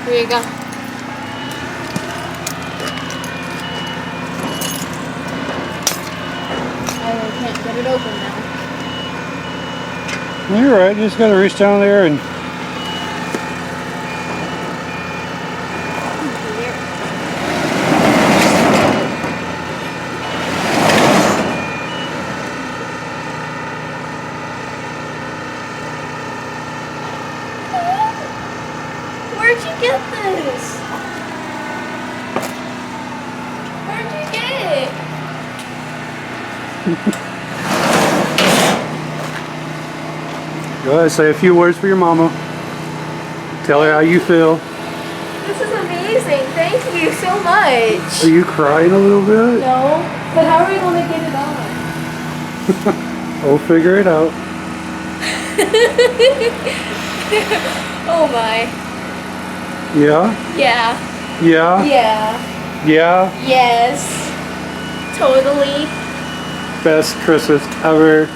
Here you go. I can't get it open now. You're right. You just gotta reach down there and. Where'd you get this? Where'd you get it? Go ahead, say a few words for your mama. Tell her how you feel. This is amazing. Thank you so much. Are you crying a little bit? No, but how are we going to get it on? We'll figure it out. Oh my. Yeah? Yeah. Yeah? Yeah. Yeah? Yes. Totally. Best Christmas ever.